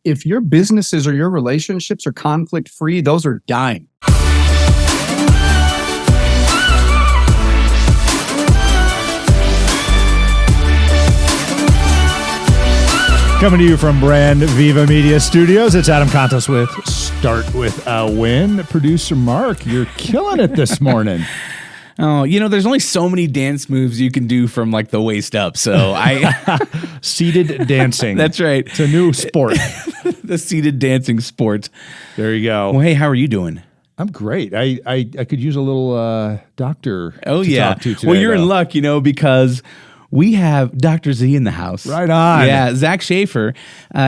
If your businesses or your relationships are conflict free, those are dying. Coming to you from Brand Viva Media Studios, it's Adam Contos with Start With a Win. Producer Mark, you're killing it this morning. Oh, there's only so many dance moves you can do from like the waist up. So Seated dancing. That's right. It's a new sport. The seated dancing sport. There you go. Well, hey, how are you doing? I'm great. I could use a little doctor to talk to today. Well, you're in luck, because we have Dr. Z in the house. Right on. Yeah, Zach Schaefer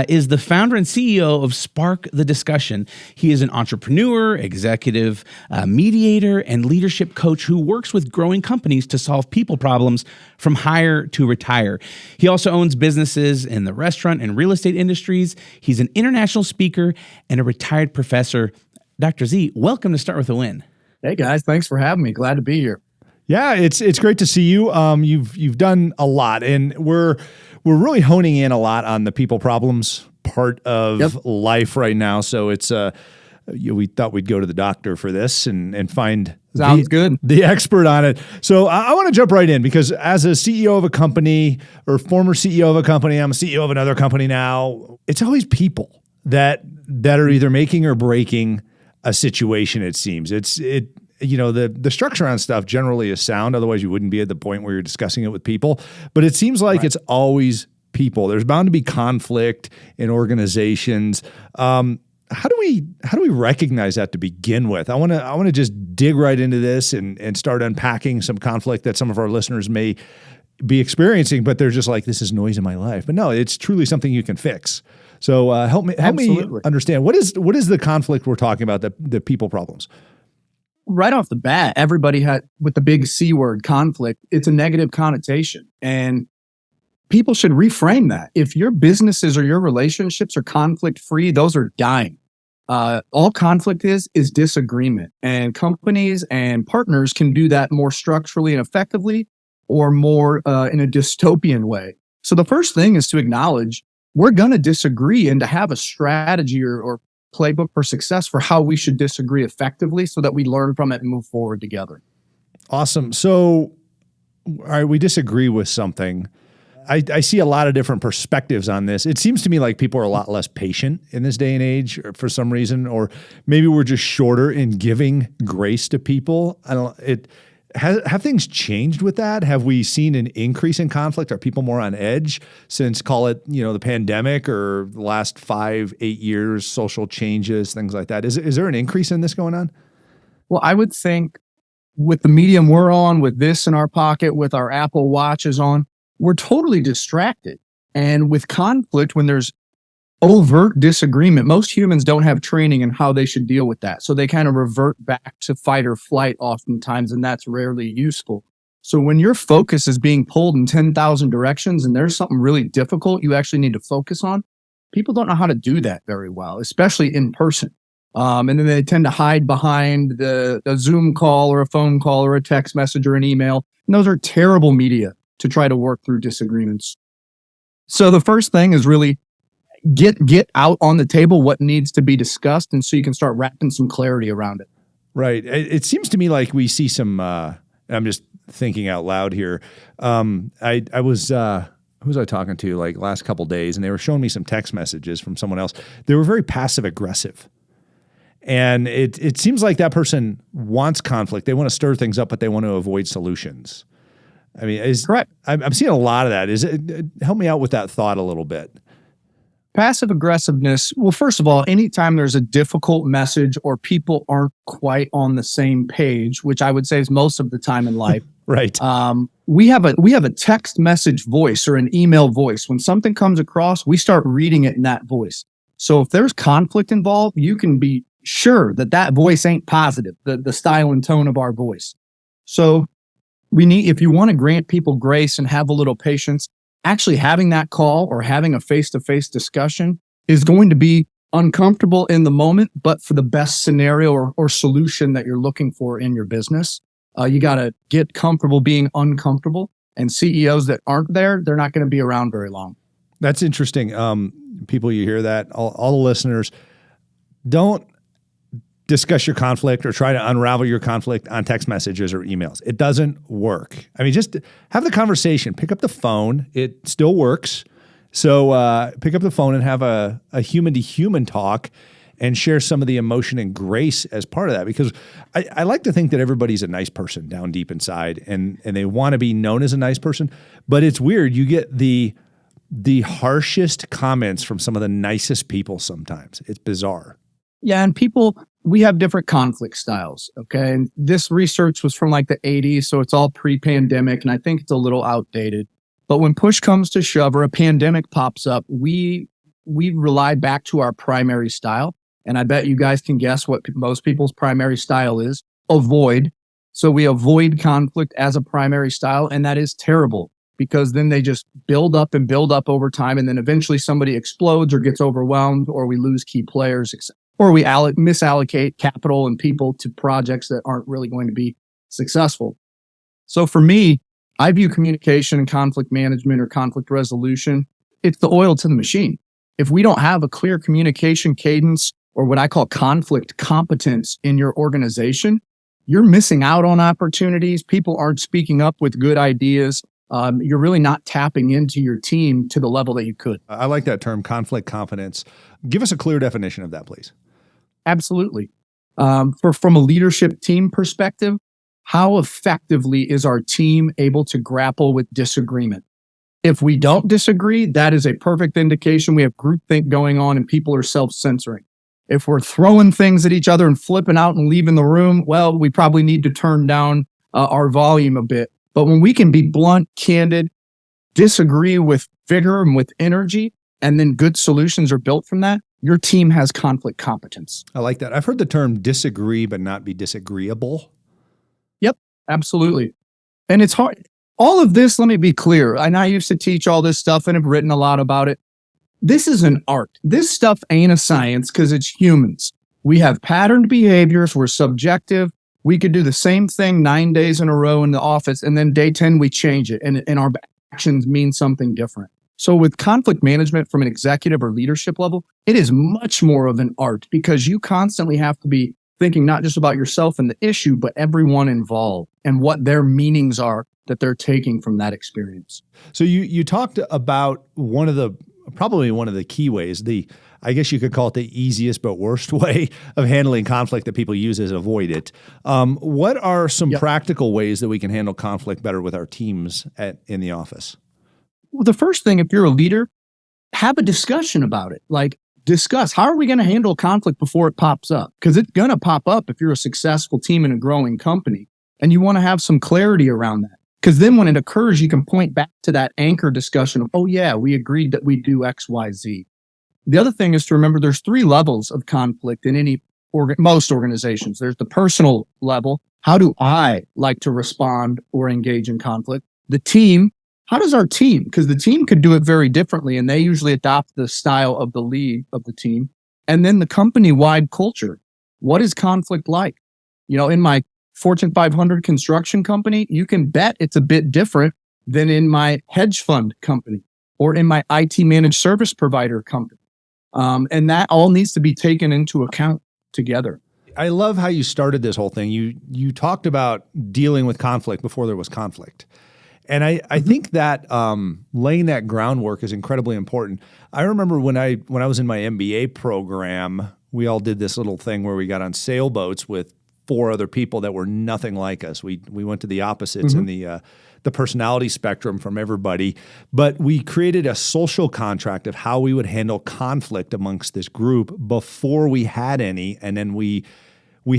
is the founder and CEO of Spark the Discussion. He is an entrepreneur, executive, mediator, and leadership coach who works with growing companies to solve people problems from hire to retire. He also owns businesses in the restaurant and real estate industries. He's an international speaker and a retired professor. Dr. Z, welcome to Start With a Win. Hey guys, thanks for having me. Glad to be here. Yeah, it's great to see you. You've done a lot, and we're really honing in a lot on the people problems part of life right now. So it's we thought we'd go to the doctor for this and find Sounds good. The expert on it. So I want to jump right in because as a CEO of a company or former CEO of a company, I'm a CEO of another company now. It's always people that are either making or breaking a situation. It seems the structure on stuff generally is sound. Otherwise, you wouldn't be at the point where you're discussing it with people. But it seems like It's always people. There's bound to be conflict in organizations. How do we recognize that to begin with? I want to just dig right into this and start unpacking some conflict that some of our listeners may be experiencing, but they're just like, this is noise in my life. But no, it's truly something you can fix. So help me understand what is the conflict we're talking about, the people problems. Right off the bat, everybody had, with the big C word, conflict, it's a negative connotation. And people should reframe that. If your businesses or your relationships are conflict free, those are dying. All conflict is disagreement. And companies and partners can do that more structurally and effectively or more in a dystopian way. So the first thing is to acknowledge we're going to disagree and to have a strategy or playbook for success for how we should disagree effectively so that we learn from it and move forward together. Awesome. So, all right, we disagree with something. I see a lot of different perspectives on this. It seems to me like people are a lot less patient in this day and age for some reason, or maybe we're just shorter in giving grace to people. Have things changed with that? Have we seen an increase in conflict? Are people more on edge since, call it, the pandemic or the last 5-8 years, social changes, things like that? Is there an increase in this going on? Well, I would think with the medium we're on, with this in our pocket, with our Apple Watches on, we're totally distracted. And with conflict, when there's overt disagreement, most humans don't have training in how they should deal with that. So they kind of revert back to fight or flight oftentimes, and that's rarely useful. So when your focus is being pulled in 10,000 directions and there's something really difficult you actually need to focus on, people don't know how to do that very well, especially in person. And then they tend to hide behind a Zoom call or a phone call or a text message or an email. And those are terrible media to try to work through disagreements. So the first thing is really get out on the table what needs to be discussed, and so you can start wrapping some clarity around it. Right. It seems to me like we see some, I'm just thinking out loud here. I was, who was I talking to like last couple days, and they were showing me some text messages from someone else. They were very passive aggressive. And it seems like that person wants conflict. They want to stir things up, but they want to avoid solutions. I mean, correct. I'm seeing a lot of that. Help me out with that thought a little bit. Passive aggressiveness. Well, first of all, anytime there's a difficult message or people aren't quite on the same page, which I would say is most of the time in life. Right. We have a text message voice or an email voice. When something comes across, we start reading it in that voice. So if there's conflict involved, you can be sure that voice ain't positive, the style and tone of our voice. So if you want to grant people grace and have a little patience, actually having that call or having a face-to-face discussion is going to be uncomfortable in the moment, but for the best scenario or solution that you're looking for in your business. You got to get comfortable being uncomfortable, and CEOs that aren't there, they're not going to be around very long. That's interesting. People, you hear that? All the listeners, don't discuss your conflict or try to unravel your conflict on text messages or emails. It doesn't work. I mean, just have the conversation. Pick up the phone. It still works. So pick up the phone and have a human-to-human talk and share some of the emotion and grace as part of that. Because I like to think that everybody's a nice person down deep inside and they want to be known as a nice person. But it's weird. You get the harshest comments from some of the nicest people sometimes. It's bizarre. Yeah, and we have different conflict styles, okay? And this research was from like the 80s, so it's all pre-pandemic, and I think it's a little outdated. But when push comes to shove or a pandemic pops up, we rely back to our primary style. And I bet you guys can guess what most people's primary style is: avoid. So we avoid conflict as a primary style, and that is terrible because then they just build up over time, and then eventually somebody explodes or gets overwhelmed, or we lose key players, etc. Or we misallocate capital and people to projects that aren't really going to be successful. So for me, I view communication and conflict management or conflict resolution, it's the oil to the machine. If we don't have a clear communication cadence or what I call conflict competence in your organization, you're missing out on opportunities. People aren't speaking up with good ideas. You're really not tapping into your team to the level that you could. I like that term, conflict competence. Give us a clear definition of that, please. Absolutely. From a leadership team perspective, how effectively is our team able to grapple with disagreement? If we don't disagree, that is a perfect indication we have groupthink going on and people are self-censoring. If we're throwing things at each other and flipping out and leaving the room, well, we probably need to turn down our volume a bit. But when we can be blunt, candid, disagree with vigor and with energy, and then good solutions are built from that, your team has conflict competence. I like that. I've heard the term disagree, but not be disagreeable. Yep, absolutely. And it's hard. All of this, let me be clear. I used to teach all this stuff and have written a lot about it. This is an art. This stuff ain't a science because it's humans. We have patterned behaviors. We're subjective. We could do the same thing 9 days in a row in the office, and then day 10, we change it, and our actions mean something different. So with conflict management from an executive or leadership level, it is much more of an art because you constantly have to be thinking not just about yourself and the issue, but everyone involved and what their meanings are that they're taking from that experience. So you talked about probably one of the key ways, I guess you could call it the easiest but worst way of handling conflict that people use is avoid it. What are some practical ways that we can handle conflict better with our teams in the office? Well, the first thing, if you're a leader, have a discussion about it. Like, discuss, how are we going to handle conflict before it pops up? Because it's going to pop up if you're a successful team in a growing company, and you want to have some clarity around that. Because then when it occurs, you can point back to that anchor discussion of, oh yeah, we agreed that we do X, Y, Z. The other thing is to remember there's 3 levels of conflict in most organizations. There's the personal level. How do I like to respond or engage in conflict? The team. How does our team? Because the team could do it very differently, and they usually adopt the style of the lead of the team. And then the company-wide culture. What is conflict like? In my Fortune 500 construction company, you can bet it's a bit different than in my hedge fund company or in my IT managed service provider company. And that all needs to be taken into account together. I love how you started this whole thing. You talked about dealing with conflict before there was conflict. And I think that laying that groundwork is incredibly important. I remember when I was in my MBA program, we all did this little thing where we got on sailboats with 4 other people that were nothing like us. We went to the opposites in the personality spectrum from everybody, but we created a social contract of how we would handle conflict amongst this group before we had any, and then we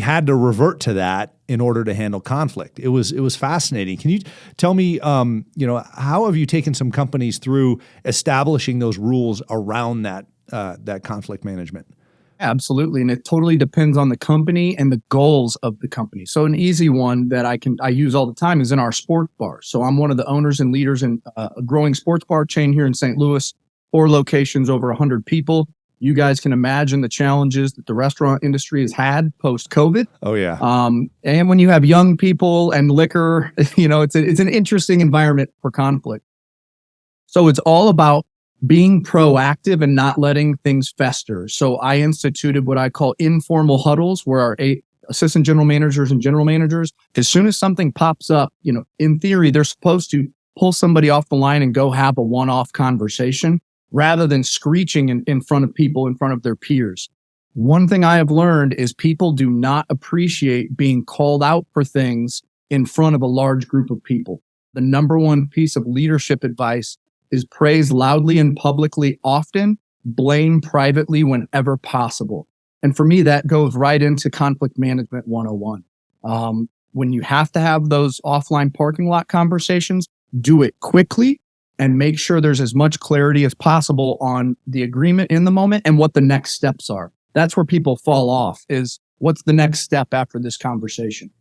had to revert to that in order to handle conflict. It was fascinating. Can you tell me, how have you taken some companies through establishing those rules around that conflict management? Absolutely. And it totally depends on the company and the goals of the company. So an easy one that I use all the time is in our sports bar. So I'm one of the owners and leaders in a growing sports bar chain here in St. Louis, 4 locations, over 100 people. You guys can imagine the challenges that the restaurant industry has had post-COVID. Oh, yeah. And when you have young people and liquor, it's an interesting environment for conflict. So it's all about being proactive and not letting things fester. So I instituted what I call informal huddles where our assistant general managers and general managers, as soon as something pops up, in theory, they're supposed to pull somebody off the line and go have a one-off conversation rather than screeching in front of people, in front of their peers. One thing I have learned is people do not appreciate being called out for things in front of a large group of people. The number one piece of leadership advice is praise loudly and publicly often, blame privately whenever possible. And for me, that goes right into conflict management 101. When you have to have those offline parking lot conversations, do it quickly and make sure there's as much clarity as possible on the agreement in the moment and what the next steps are. That's where people fall off, is what's the next step after this conversation?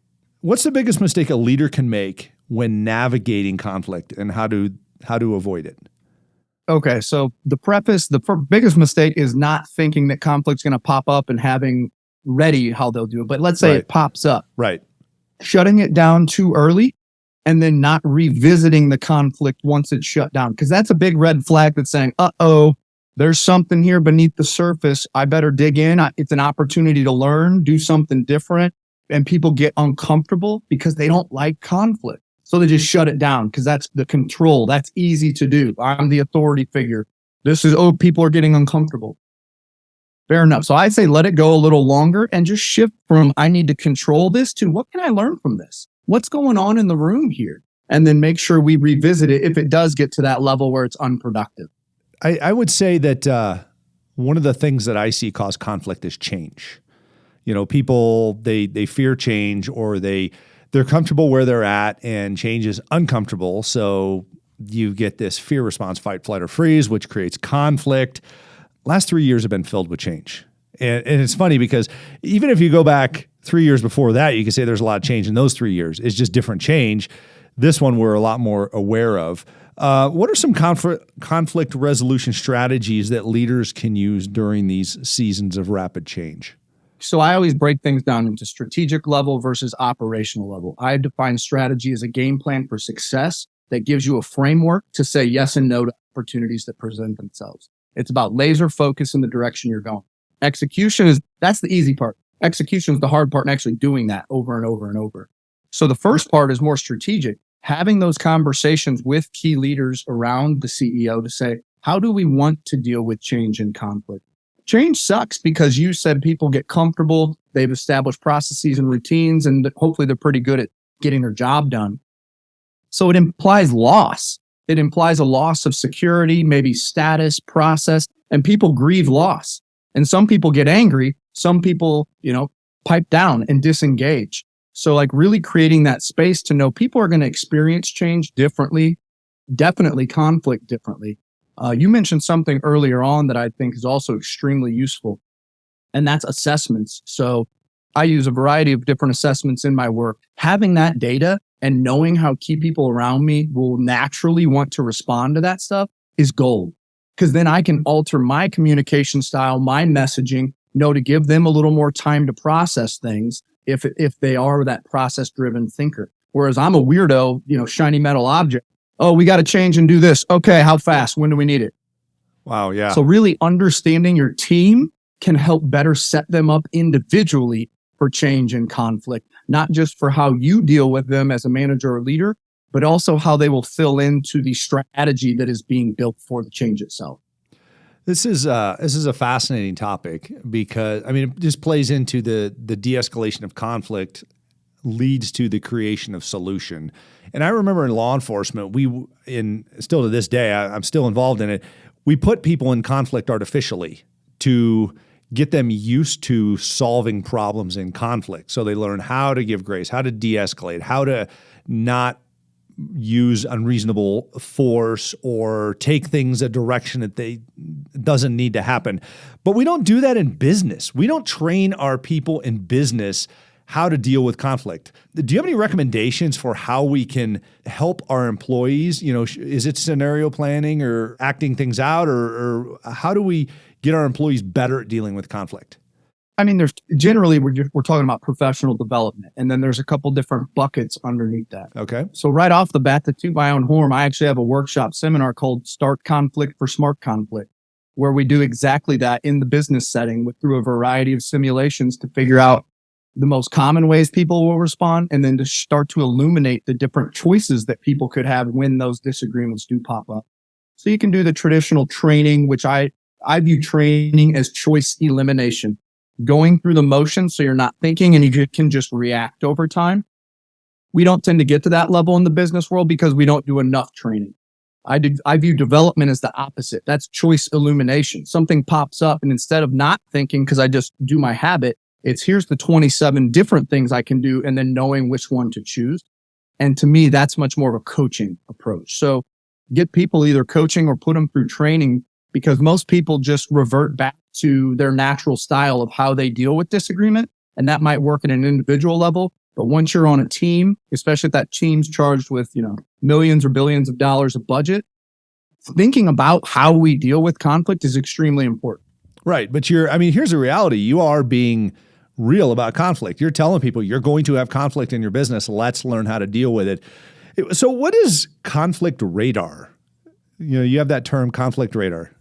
What's the biggest mistake a leader can make when navigating conflict, and how to avoid it? Okay, so the biggest mistake is not thinking that conflict's going to pop up and having ready how they'll do it. But let's say it pops up. Right. Shutting it down too early and then not revisiting the conflict once it's shut down. Because that's a big red flag that's saying, there's something here beneath the surface. I better dig in. It's an opportunity to learn, do something different. And people get uncomfortable because they don't like conflict. So they just shut it down because that's the control. That's easy to do. I'm the authority figure. People are getting uncomfortable. Fair enough. So I say let it go a little longer and just shift from I need to control this to what can I learn from this? What's going on in the room here? And then make sure we revisit it if it does get to that level where it's unproductive. I would say that one of the things that I see cause conflict is change. People, they fear change, or they're comfortable where they're at, and change is uncomfortable. So you get this fear response, fight, flight, or freeze, which creates conflict. Last 3 years have been filled with change. And it's funny because even if you go back 3 years before that, you can say there's a lot of change in those 3 years. It's just different change. This one we're a lot more aware of. What are some conflict resolution strategies that leaders can use during these seasons of rapid change? So I always break things down into strategic level versus operational level. I define strategy as a game plan for success that gives you a framework to say yes and no to opportunities that present themselves. It's about laser focus in the direction you're going. That's the easy part. Execution is the hard part, and actually doing that over and over and over. So the first part is more strategic, having those conversations with key leaders around the CEO to say, how do we want to deal with change and conflict? Change sucks because you said people get comfortable, they've established processes and routines, and hopefully they're pretty good at getting their job done. So it implies loss. It implies a loss of security, maybe status, process, and people grieve loss. And some people get angry. Some people, pipe down and disengage. So really creating that space to know people are going to experience change differently, definitely conflict differently. You mentioned something earlier on that I think is also extremely useful, and that's assessments. So I use a variety of different assessments in my work. Having that data and knowing how key people around me will naturally want to respond to that stuff is gold, because then I can alter my communication style, my messaging, to give them a little more time to process things if they are that process-driven thinker. Whereas I'm a weirdo, shiny metal object. Oh, we got to change and do this. Okay, how fast? When do we need it? Wow, yeah. So really understanding your team can help better set them up individually for change and conflict, not just for how you deal with them as a manager or leader, but also how they will fill into the strategy that is being built for the change itself. This is a fascinating topic because, it just plays into the de-escalation of conflict leads to the creation of solution. And I remember in law enforcement, still to this day, I'm still involved in it. We put people in conflict artificially to get them used to solving problems in conflict. So they learn how to give grace, how to de-escalate, how to not use unreasonable force or take things a direction that doesn't need to happen. But we don't do that in business. We don't train our people in business how to deal with conflict. Do you have any recommendations for how we can help our employees? Is it scenario planning or acting things out, or how do we get our employees better at dealing with conflict? I mean, there's generally we're talking about professional development, and then there's a couple different buckets underneath that. Okay. So right off the bat, to toot my own horn, I actually have a workshop seminar called Start Conflict for Smart Conflict, where we do exactly that in the business setting through a variety of simulations to figure out the most common ways people will respond, and then to start to illuminate the different choices that people could have when those disagreements do pop up. So you can do the traditional training, which I view training as choice elimination. Going through the motions so you're not thinking and you can just react over time. We don't tend to get to that level in the business world because we don't do enough training. I view development as the opposite. That's choice illumination. Something pops up, and instead of not thinking because I just do my habit, it's here's the 27 different things I can do and then knowing which one to choose. And to me, that's much more of a coaching approach. So get people either coaching or put them through training, because most people just revert back to their natural style of how they deal with disagreement. And that might work at an individual level. But once you're on a team, especially if that team's charged with, millions or billions of dollars of budget, thinking about how we deal with conflict is extremely important. Right. But here's the reality. You are being real about conflict. You're telling people you're going to have conflict in your business. Let's learn how to deal with it. So what is conflict radar? You have that term, conflict radar.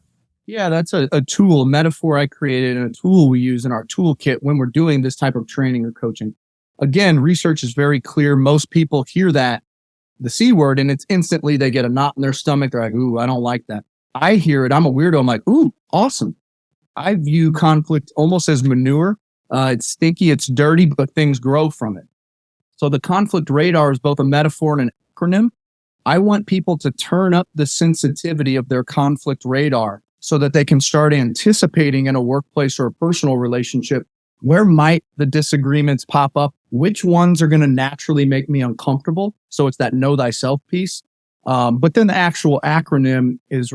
Yeah, that's a tool, a metaphor I created, and a tool we use in our toolkit when we're doing this type of training or coaching. Again, research is very clear. Most people hear that, the C word, and it's instantly they get a knot in their stomach. They're like, ooh, I don't like that. I hear it. I'm a weirdo. I'm like, ooh, awesome. I view conflict almost as manure. It's stinky, it's dirty, but things grow from it. So the conflict radar is both a metaphor and an acronym. I want people to turn up the sensitivity of their conflict radar so that they can start anticipating in a workplace or a personal relationship, where might the disagreements pop up? Which ones are going to naturally make me uncomfortable? So it's that know thyself piece. But then the actual acronym is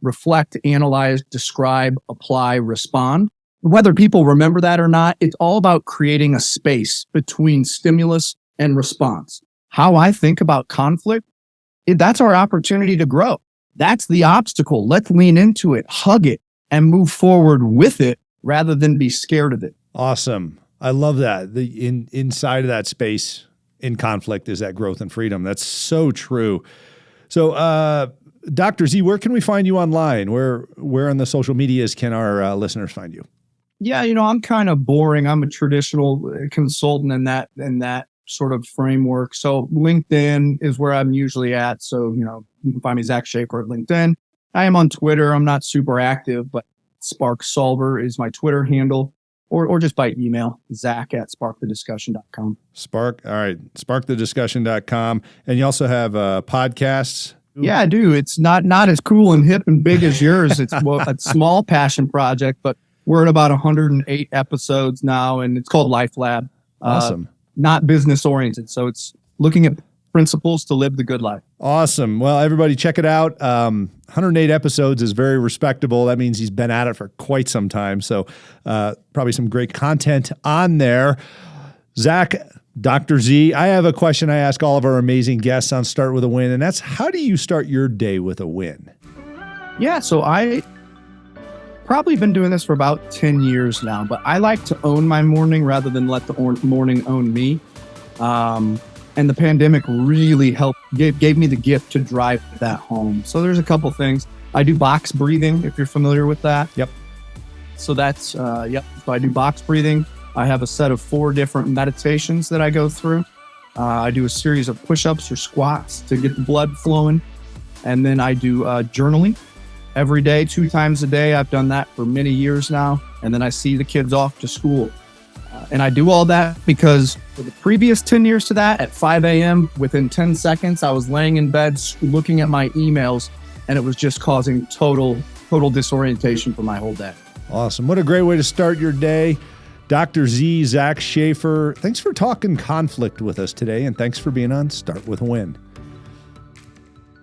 reflect, analyze, describe, apply, respond. Whether people remember that or not, it's all about creating a space between stimulus and response. How I think about conflict, that's our opportunity to grow. That's the obstacle. Let's lean into it, hug it, and move forward with it rather than be scared of it. Awesome. I love that. Inside of that space in conflict is that growth and freedom. That's so true. So, Dr. Z, where can we find you online? Where on the social medias can our listeners find you? Yeah, I'm kind of boring. I'm a traditional consultant in that sort of framework. So LinkedIn is where I'm usually at. So, you can find me Zach Schaefer at LinkedIn. I am on Twitter. I'm not super active, but Spark Solver is my Twitter handle, or just by email, zach@sparkthediscussion.com. Spark. All right. Sparkthediscussion.com. And you also have podcasts. Yeah, I do. It's not as cool and hip and big as yours. It's a small passion project, but we're at about 108 episodes now, and it's called Life Lab. Awesome. Not business oriented. So it's looking at principles to live the good life. Awesome. Well, everybody check it out. 108 episodes is very respectable. That means he's been at it for quite some time. So probably some great content on there. Zach, Dr. Z, I have a question I ask all of our amazing guests on Start With a Win, and that's, how do you start your day with a win? Yeah, so I probably been doing this for about 10 years now, but I like to own my morning rather than let the morning own me. And the pandemic really gave me the gift to drive that home. So there's a couple things. I do box breathing, if you're familiar with that. Yep. So that's, So I do box breathing. I have a set of 4 different meditations that I go through. I do a series of push-ups or squats to get the blood flowing. And then I do journaling every day, 2 times a day. I've done that for many years now. And then I see the kids off to school. And I do all that because for the previous 10 years to that, at 5 a.m., within 10 seconds, I was laying in bed looking at my emails, and it was just causing total disorientation for my whole day. Awesome. What a great way to start your day. Dr. Z, Zach Schaefer, thanks for talking conflict with us today, and thanks for being on Start With a Win.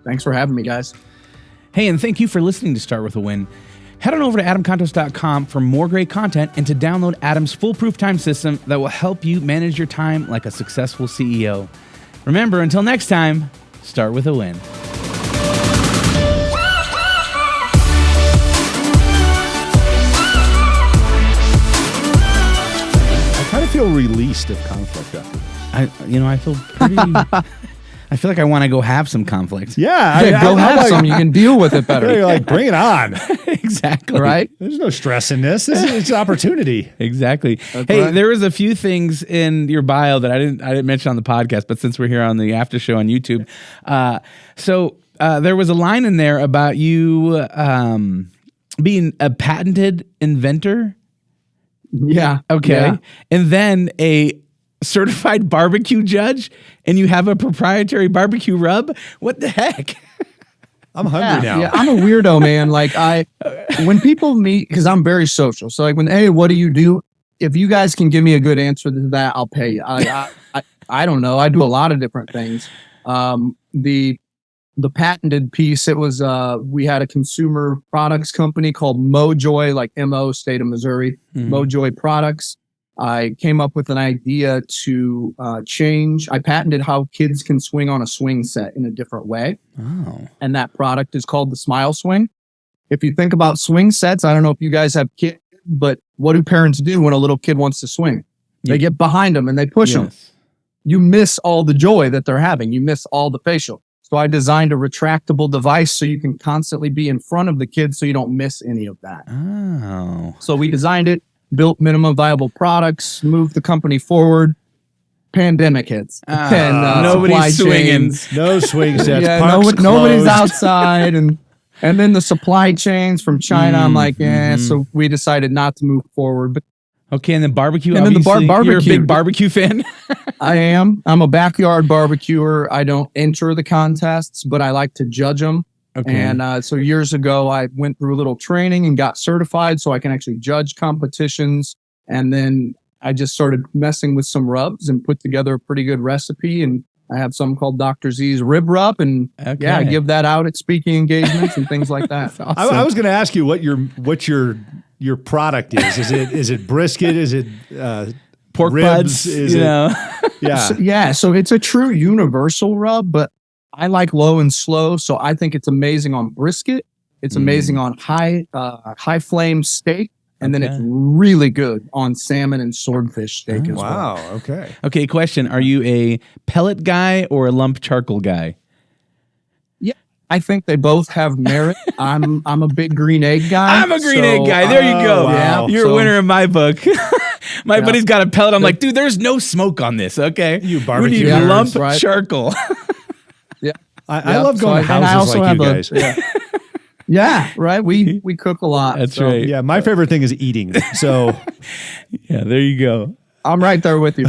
Thanks for having me, guys. Hey, and thank you for listening to Start With a Win. Head on over to adamcontos.com for more great content and to download Adam's foolproof time system that will help you manage your time like a successful CEO. Remember, until next time, start with a win. feel released of conflict after this? I feel pretty. I feel like I want to go have some conflict. Yeah, Go have like, some. You can deal with it better. You're like, bring it on. Exactly. Right? There's no stress in this. It's opportunity. Exactly. That's Hey, right. there was a few things in your bio that I didn't mention on the podcast, but since we're here on the after show on YouTube, there was a line in there about you being a patented inventor. Yeah. Okay. Yeah. And then a certified barbecue judge, and you have a proprietary barbecue rub. What the heck? I'm hungry now. Yeah, I'm a weirdo, man. Like when people meet, because I'm very social. So like hey, what do you do? If you guys can give me a good answer to that, I'll pay you. I don't know. I do a lot of different things. The patented piece, it was we had a consumer products company called Mojoy, like MO, state of Missouri, Mojoy Products. I came up with an idea to change. I patented how kids can swing on a swing set in a different way. Oh. And that product is called the Smile Swing. If you think about swing sets, I don't know if you guys have kids, but what do parents do when a little kid wants to swing? They get behind them and they push them. You miss all the joy that they're having. You miss all the facial. So I designed a retractable device so you can constantly be in front of the kids so you don't miss any of that. Oh. So we designed it, built minimum viable products, moved the company forward. Pandemic hits. And nobody's supply swinging. chains. No swing sets. Yeah, Parks nobody's closed. outside. And then the supply chains from China, I'm like, so we decided not to move forward. But Okay, and then barbecue. And then the obviously, barbecue. You're a big barbecue fan. I'm a backyard barbecuer. I don't enter the contests, but I like to judge them. Okay. And so years ago, I went through a little training and got certified so I can actually judge competitions. And then I just started messing with some rubs and put together a pretty good recipe. And I have some called Dr. Z's Rib Rub. And I give that out at speaking engagements and things like that. Awesome. I was going to ask you what your product is. Is it brisket? Is it Pork ribs? buds? Is you it? know. Yeah. So it's a true universal rub, but I like low and slow. So I think it's amazing on brisket. It's amazing on high flame steak. And then it's really good on salmon and swordfish steak as well. Wow. Okay. Okay. Question: are you a pellet guy or a lump charcoal guy? I think they both have merit. I'm a big green egg guy. I'm a green egg guy. There you go. wow. You're a winner in my book. My buddy's got a pellet. I'm like, dude, there's no smoke on this. Okay. You We barbecue need nerds, lump right? charcoal. I love going to and I houses also like you have guys. Yeah, right. We cook a lot. That's so right. Yeah, my favorite thing is eating. So Yeah, there you go. I'm right there with you.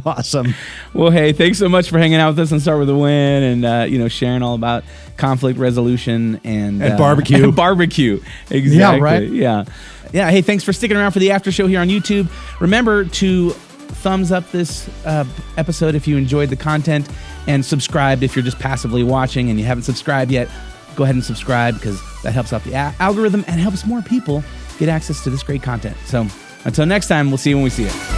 awesome. Well, hey, thanks so much for hanging out with us and Start With a Win and, sharing all about conflict resolution and barbecue. And barbecue. Exactly. Yeah, right. Yeah. Yeah. Hey, thanks for sticking around for the after show here on YouTube. Remember to thumbs up this episode if you enjoyed the content and subscribe if you're just passively watching and you haven't subscribed yet. Go ahead and subscribe because that helps out the algorithm and helps more people get access to this great content. So until next time, we'll see you when we see it.